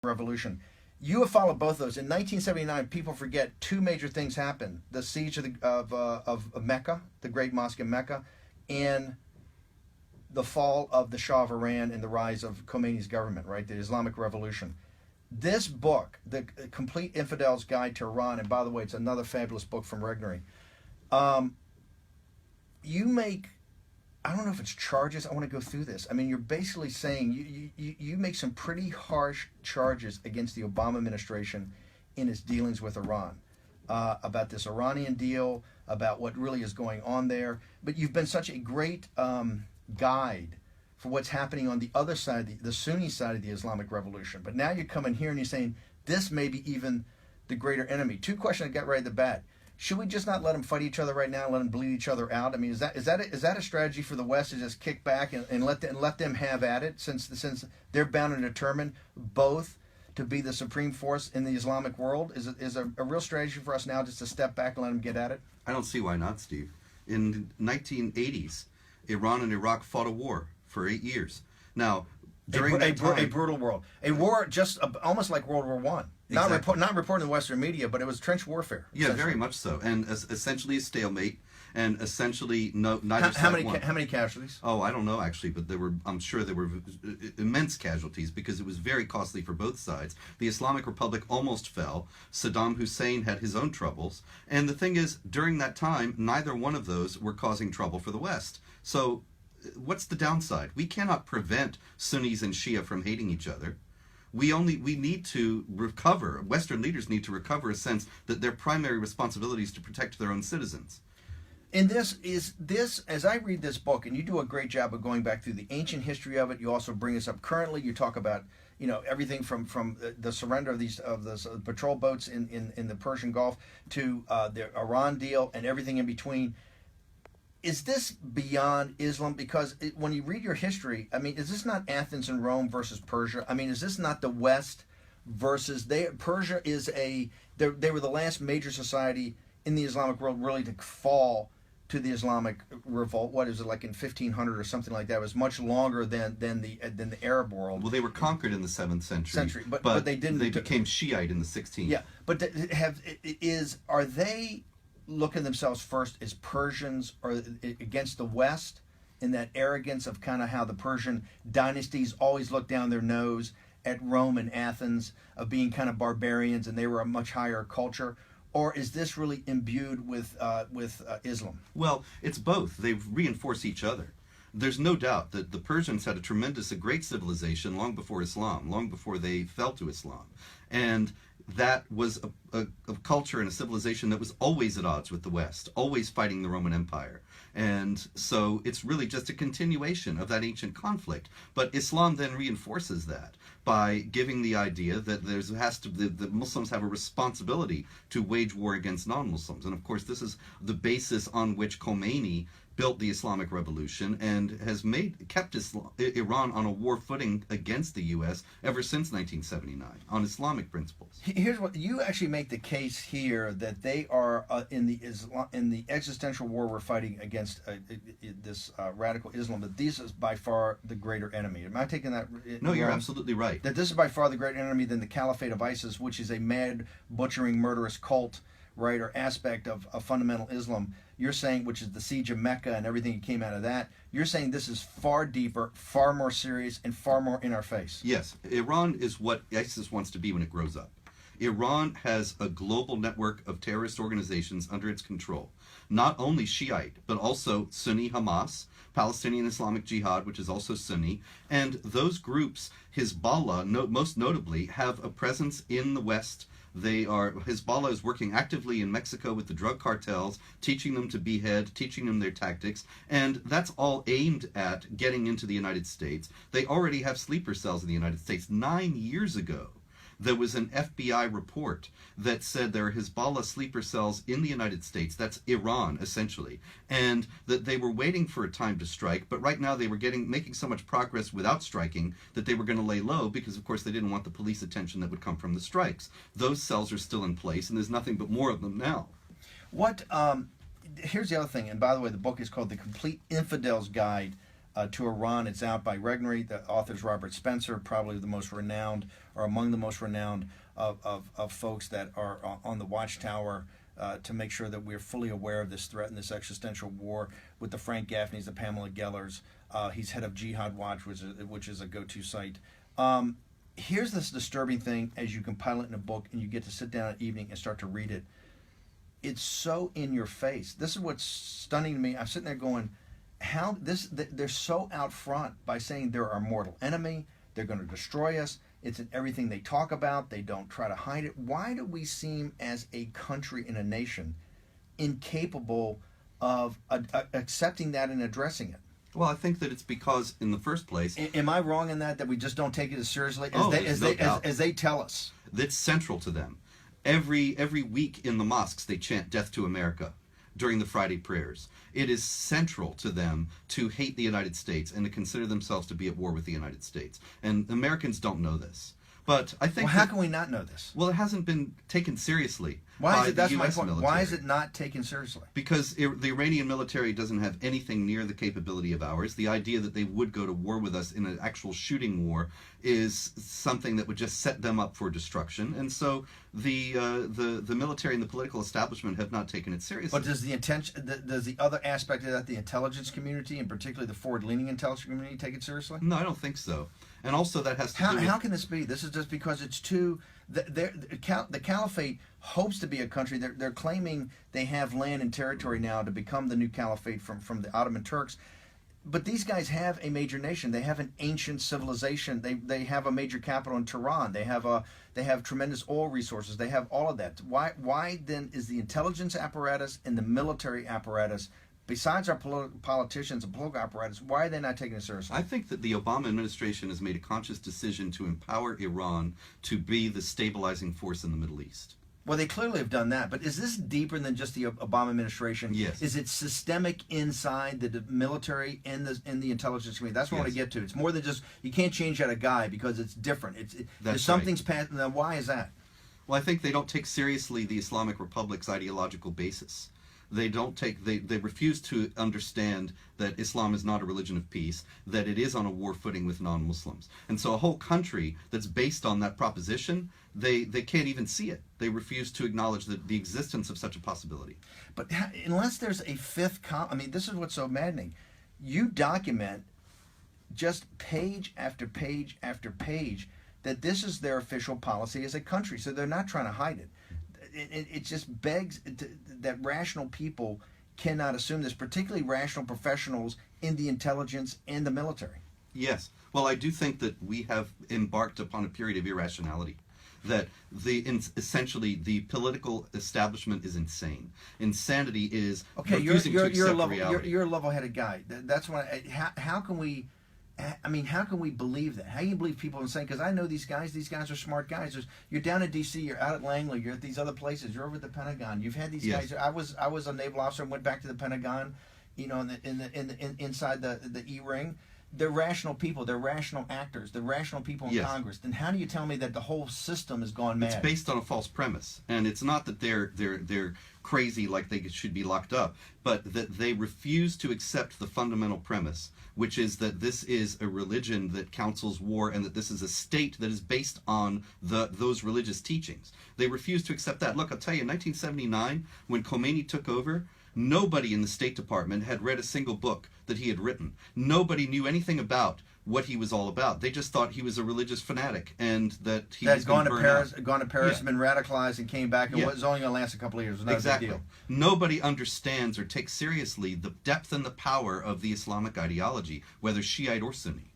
Revolution. You have followed both of those. In 1979, people forget two major things happened: the siege of Mecca, the Great Mosque in Mecca, and the fall of the Shah of Iran and the rise of Khomeini's government. Right, the Islamic Revolution. This book, The Complete Infidel's Guide to Iran, and by the way, it's another fabulous book from Regnery. You make, I don't know if it's charges. I want to go through this. I mean, you're basically saying you make some pretty harsh charges against the Obama administration in its dealings with Iran, about this Iranian deal, about what really is going on there. But you've been such a great guide for what's happening on the other side, the Sunni side of the Islamic Revolution. But now you're coming here and you're saying this may be even the greater enemy. Two questions I got right at the bat. Should we just not let them fight each other right now, let them bleed each other out? I mean, is that a strategy for the West to just kick back and let them have at it, since they're bound and determined both to be the supreme force in the Islamic world? Is a real strategy for us now just to step back and let them get at it? I don't see why not, Steve. In the 1980s, Iran and Iraq fought a war for 8 years. Now, during that time, a brutal war just almost like World War One. Exactly. Not reported in the Western media, but it was trench warfare. Yeah, very much so, and essentially a stalemate, and essentially neither side won. How many casualties? Oh, I don't know actually, but I'm sure there were immense casualties because it was very costly for both sides. The Islamic Republic almost fell. Saddam Hussein had his own troubles, and the thing is, during that time, neither one of those were causing trouble for the West. So, what's the downside? We cannot prevent Sunnis and Shia from hating each other. We need to recover, Western leaders need to recover a sense that their primary responsibility is to protect their own citizens. And this, as I read this book, and you do a great job of going back through the ancient history of it, you also bring us up currently, you talk about, everything from the surrender of these patrol boats in the Persian Gulf to the Iran deal and everything in between. Is this beyond Islam? Because when you read your history, I mean, is this not Athens and Rome versus Persia? I mean, is this not the West versus Persia is they were the last major society in the Islamic world really to fall to the Islamic revolt. What is it, like in 1500 or something like that? It was much longer than the Arab world. Well, they were conquered in the 7th century. But they didn't. They became Shiite in the 16th. Yeah, but are they looking themselves first as Persians or against the West, in that arrogance of kind of how the Persian dynasties always looked down their nose at Rome and Athens, of being kind of barbarians and they were a much higher culture? Or is this really imbued with Islam? Well, it's both. They reinforce each other. There's no doubt that the Persians had a great civilization long before Islam, long before they fell to Islam. And that was a culture and a civilization that was always at odds with the West, always fighting the Roman Empire. And so it's really just a continuation of that ancient conflict. But Islam then reinforces that by giving the idea that the Muslims have a responsibility to wage war against non-Muslims. And of course, this is the basis on which Khomeini built the Islamic Revolution and has kept Iran on a war footing against the U.S. ever since 1979 on Islamic principles. Here's what you actually make the case here, that they are in the existential war we're fighting against this radical Islam, that this is by far the greater enemy. Am I taking that? No, you're absolutely right. That this is by far the greater enemy than the Caliphate of ISIS, which is a mad, butchering, murderous cult, right, or aspect of fundamental Islam. You're saying, which is the siege of Mecca and everything that came out of that, you're saying this is far deeper, far more serious, and far more in our face. Yes. Iran is what ISIS wants to be when it grows up. Iran has a global network of terrorist organizations under its control. Not only Shiite, but also Sunni Hamas, Palestinian Islamic Jihad, which is also Sunni, and those groups, Hezbollah, most notably, have a presence in the West. Hezbollah is working actively in Mexico with the drug cartels, teaching them to behead, teaching them their tactics, and that's all aimed at getting into the United States. They already have sleeper cells in the United States. 9 years ago, there was an FBI report that said there are Hezbollah sleeper cells in the United States. That's Iran, essentially. And that they were waiting for a time to strike, but right now they were making so much progress without striking that they were going to lay low because, of course, they didn't want the police attention that would come from the strikes. Those cells are still in place, and there's nothing but more of them now. Here's the other thing, and by the way, the book is called The Complete Infidel's Guide to Iran. It's out by Regnery. The author's Robert Spencer, probably the most renowned, or among the most renowned of folks that are on the watchtower to make sure that we're fully aware of this threat and this existential war, with the Frank Gaffneys, the Pamela Gellers. He's head of Jihad Watch, which is a go-to site. Here's this disturbing thing as you compile it in a book and you get to sit down at evening and start to read it. It's so in your face. This is what's stunning to me. I'm sitting there going, they're so out front by saying they're our mortal enemy, they're going to destroy us. It's in everything they talk about. They don't try to hide it. Why do we seem as a country and a nation incapable of accepting that and addressing it? Well, I think that it's because, in the first place, Am I wrong in that we just don't take it as seriously as they tell us? That's central to them. Every week in the mosques they chant "Death to America" during the Friday prayers. It is central to them to hate the United States and to consider themselves to be at war with the United States. And Americans don't know this. But I think. Well, how can we not know this? Well, it hasn't been taken seriously. Why is it? By That's the my US point. military. Why is it not taken seriously? Because the Iranian military doesn't have anything near the capability of ours. The idea that they would go to war with us in an actual shooting war is something that would just set them up for destruction. And so the military and the political establishment have not taken it seriously. But does the other aspect of that, the intelligence community, and particularly the forward-leaning intelligence community, take it seriously? No, I don't think so. And also that has to do with... How can this be? This is just because it's too... The Caliphate hopes to be a country. They're claiming they have land and territory now to become the new Caliphate from the Ottoman Turks. But these guys have a major nation. They have an ancient civilization. They have a major capital in Tehran. They have tremendous oil resources. They have all of that. Why then is the intelligence apparatus and the military apparatus, besides our politicians and political apparatus, why are they not taking it seriously? I think that the Obama administration has made a conscious decision to empower Iran to be the stabilizing force in the Middle East. Well, they clearly have done that, but is this deeper than just the Obama administration? Yes. Is it systemic inside the military and the intelligence community? That's what I want to get to. It's more than just, you can't change out a guy because it's different. There's something's past. Now, why is that? Well, I think they don't take seriously the Islamic Republic's ideological basis. They refuse to understand that Islam is not a religion of peace, that it is on a war footing with non-Muslims. And so a whole country that's based on that proposition, they can't even see it. They refuse to acknowledge the existence of such a possibility. But unless there's a fifth this is what's so maddening. You document just page after page after page that this is their official policy as a country, so they're not trying to hide it. It just begs that rational people cannot assume this, particularly rational professionals in the intelligence and the military. Yes. Well, I do think that we have embarked upon a period of irrationality. That essentially the political establishment is insane. Insanity is refusing to accept reality. You're a level-headed guy. That's why. How can we? How can we believe that? How can you believe people are saying? Because I know these guys. These guys are smart guys. You're down in D.C. You're out at Langley. You're at these other places. You're over at the Pentagon. You've had these guys. I was a naval officer and went back to the Pentagon. Inside the E-ring. They're rational people. They're rational actors. They're rational people in Congress. Then how do you tell me that the whole system has gone mad? It's based on a false premise, and it's not that they're crazy like they should be locked up, but that they refuse to accept the fundamental premise, which is that this is a religion that counsels war, and that this is a state that is based on those religious teachings. They refuse to accept that. Look, I'll tell you, in 1979, when Khomeini took over, nobody in the State Department had read a single book that he had written. Nobody knew anything about what he was all about. They just thought he was a religious fanatic and that he was gone to Paris, yeah. been radicalized, and came back, and was only going to last a couple of years. It was not exactly. a big deal. Nobody understands or takes seriously the depth and the power of the Islamic ideology, whether Shiite or Sunni.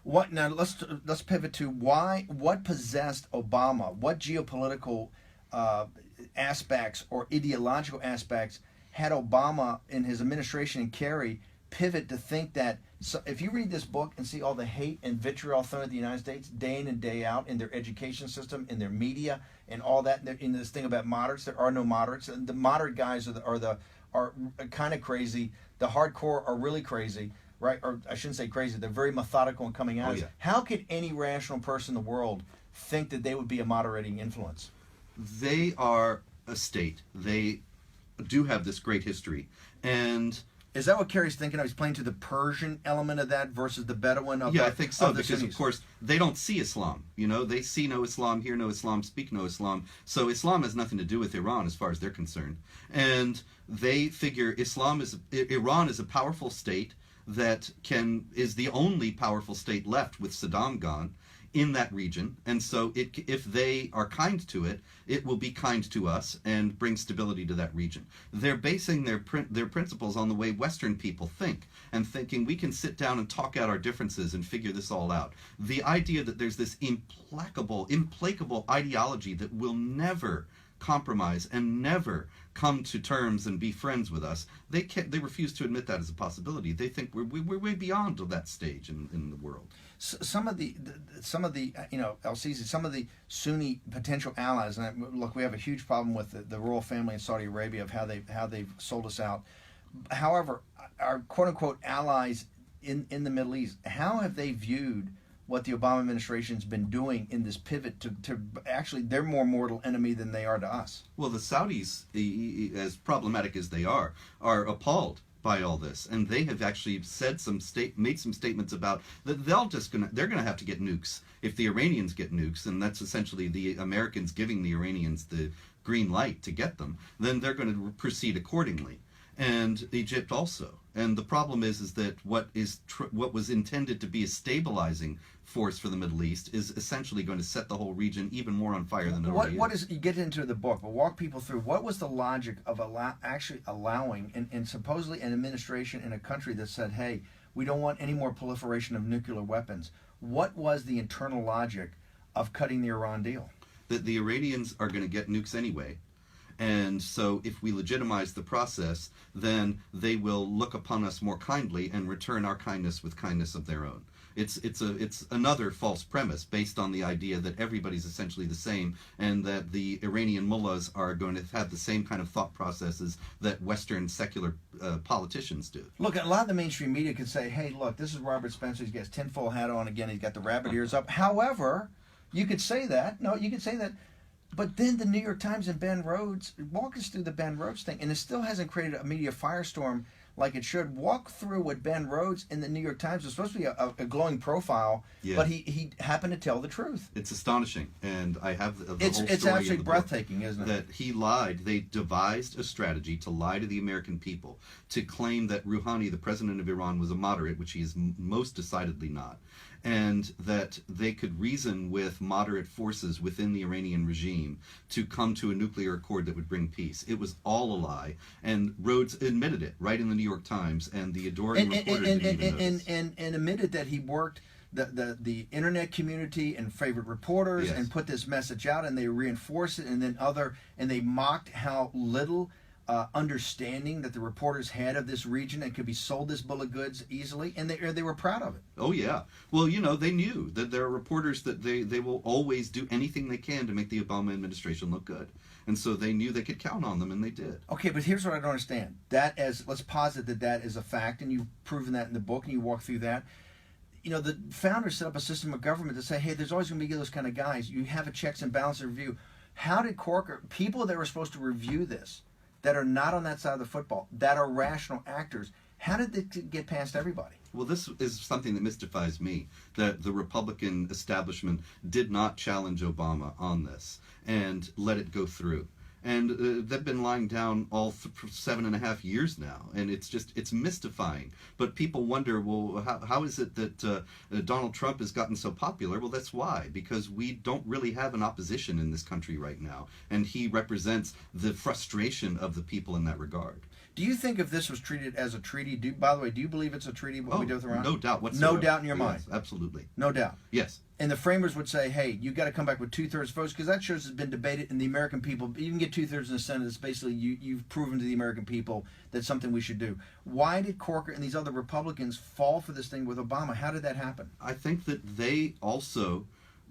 What now? Let's pivot to what possessed Obama. What geopolitical aspects or ideological aspects had Obama in his administration and Kerry pivot to think that, so if you read this book and see all the hate and vitriol thrown at the United States day in and day out in their education system, in their media, and all that, in this thing about moderates, there are no moderates. The moderate guys are kind of crazy. The hardcore are really crazy, right? Or I shouldn't say crazy. They're very methodical in coming out. How could any rational person in the world think that they would be a moderating influence? They are a state. They do have this great history, and Is that what Kerry's thinking of? He's playing to the Persian element of that versus the Bedouin of Yeah, the, I think so, of the because Sunnis? of course they don't see Islam. You know, they see no Islam, hear no Islam, speak no Islam. So Islam has nothing to do with Iran as far as they're concerned, and they figure Iran is a powerful state that is the only powerful state left with Saddam gone in that region, and so if they are kind to it, it will be kind to us and bring stability to that region. They're basing their principles on the way Western people think, and thinking we can sit down and talk out our differences and figure this all out. The idea that there's this implacable ideology that will never compromise and never come to terms and be friends with us, they refuse to admit that as a possibility. They think we're way beyond that stage in the world. Some of the El-Sisi, some of the Sunni potential allies, and look, we have a huge problem with the royal family in Saudi Arabia of how they've sold us out. However, our quote unquote allies in the Middle East, how have they viewed what the Obama administration's been doing in this pivot to actually they're more mortal enemy than they are to us? Well, the Saudis, as problematic as they are appalled by all this, and they have actually made some statements about that they're gonna have to get nukes if the Iranians get nukes, and that's essentially the Americans giving the Iranians the green light to get them. Then they're going to proceed accordingly, and Egypt also. And the problem is that what was intended to be a stabilizing force for the Middle East is essentially going to set the whole region even more on fire than it already is. What is, you get into the book, but walk people through what was the logic of actually allowing and supposedly an administration in a country that said, hey, we don't want any more proliferation of nuclear weapons. What was the internal logic of cutting the Iran deal? That the Iranians are going to get nukes anyway. And so if we legitimize the process, then they will look upon us more kindly and return our kindness with kindness of their own. It's another false premise based on the idea that everybody's essentially the same, and that the Iranian mullahs are going to have the same kind of thought processes that Western secular politicians do. Look, a lot of the mainstream media could say, hey, look, this is Robert Spencer. He's got his tinfoil hat on again. He's got the rabbit ears up. However, you could say that. No, you could say that. But then the New York Times and Ben Rhodes, walk us through the Ben Rhodes thing, and it still hasn't created a media firestorm like it should. Walk through what Ben Rhodes in the New York Times was supposed to be a glowing profile, Yeah. but he happened to tell the truth. It's astonishing, and I have the whole It's story absolutely in the book, breathtaking, isn't it? that he lied. They devised a strategy to lie to the American people, to claim that Rouhani, the president of Iran, was a moderate, which he is most decidedly not, and that they could reason with moderate forces within the Iranian regime to come to a nuclear accord that would bring peace. It was all a lie, and Rhodes admitted it right in the New York Times, and the adoring reporter didn't even notice. And admitted that he worked the internet community and favorite reporters, Yes. and put this message out, and they reinforced it, and then they mocked how little understanding that the reporters had of this region and could be sold this bill of goods easily, and they were proud of it. Oh yeah. Well, they knew that there are reporters that they will always do anything they can to make the Obama administration look good. And so they knew they could count on them, and they did. Okay, but here's what I don't understand. Let's posit that is a fact, and you've proven that in the book, and you walk through that. The founders set up a system of government to say, hey, there's always going to be those kind of guys. You have a checks and balances review. How did Corker, people that were supposed to review this, that are not on that side of the football, that are rational actors, how did it get past everybody? Well, this is something that mystifies me, that the Republican establishment did not challenge Obama on this and let it go through. And they've been lying down all for 7.5 years now, and it's mystifying. But people wonder, well, how is it that Donald Trump has gotten so popular? Well, that's why, because we don't really have an opposition in this country right now, and he represents the frustration of the people in that regard. Do you think if this was treated as a treaty, by the way, do you believe it's a treaty, what we do with Iran? No doubt whatsoever. No doubt in your mind? Yes, absolutely. No doubt? Yes. And the framers would say, hey, you got to come back with 2/3 votes, because that shows it's been debated, and the American people, you can get 2/3 in the Senate, it's basically you've proven to the American people that's something we should do. Why did Corker and these other Republicans fall for this thing with Obama? How did that happen? I think that they also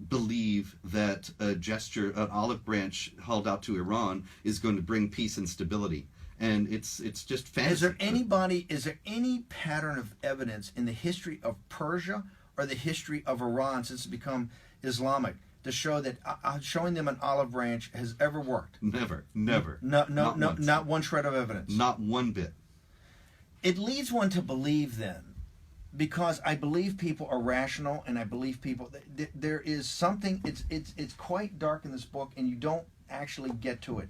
believe that a gesture, an olive branch held out to Iran, is going to bring peace and stability. And it's just fantasy. Is there any pattern of evidence in the history of Persia or the history of Iran since it's become Islamic to show that showing them an olive branch has ever worked? Never. Not one shred of evidence. Not one bit. It leads one to believe then, because I believe people are rational, and I believe people. There is something. It's quite dark in this book, and you don't actually get to it.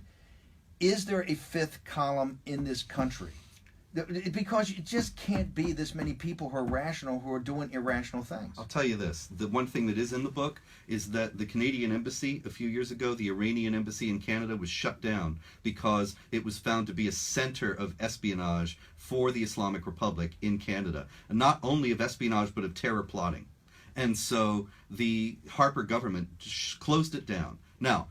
Is there a fifth column in this country? Because it just can't be this many people who are rational who are doing irrational things. I'll tell you this. The one thing that is in the book is that the Canadian embassy, a few years ago, the Iranian embassy in Canada, was shut down because it was found to be a center of espionage for the Islamic Republic in Canada. And not only of espionage, but of terror plotting. And so the Harper government closed it down. Now,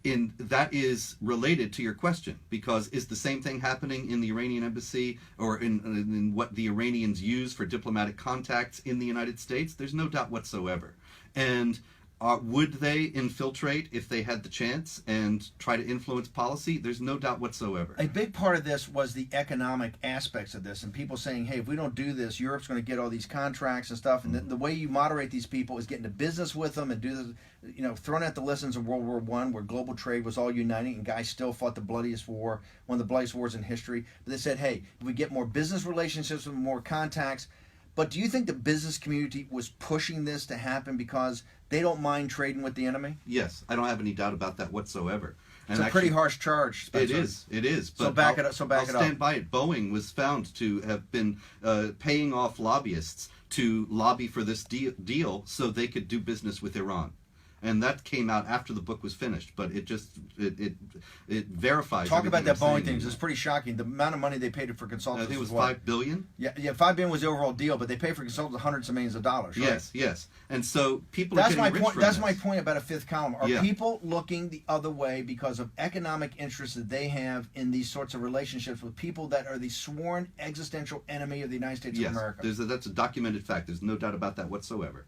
that is related to your question, because is the same thing happening in the Iranian embassy or in what the Iranians use for diplomatic contacts in the United States? There's no doubt whatsoever. And would they infiltrate if they had the chance and try to influence policy? There's no doubt whatsoever. A big part of this was the economic aspects of this, and people saying, hey, if we don't do this, Europe's going to get all these contracts and stuff, and the way you moderate these people is get into business with them and do this, throwing out the lessons of World War I, where global trade was all uniting, and guys still fought the bloodiest war, one of the bloodiest wars in history. But they said, hey, if we get more business relationships with more contacts. But do you think the business community was pushing this to happen because they don't mind trading with the enemy? Yes, I don't have any doubt about that whatsoever. It's a pretty harsh charge, Spencer. It is. But so back it up. I'll stand by it. Boeing was found to have been paying off lobbyists to lobby for this deal so they could do business with Iran. And that came out after the book was finished, but it verifies. Talk about that Boeing thing. It's pretty shocking. The amount of money they paid for consultants. I think it was $5 billion. Yeah, $5 billion was the overall deal, but they paid for consultants hundreds of millions of dollars. Right? Yes. And so people. That's are my rich point. from That's this. my point about a fifth column. Are people looking the other way because of economic interests that they have in these sorts of relationships with people that are the sworn existential enemy of the United States of America? That's a documented fact. There's no doubt about that whatsoever.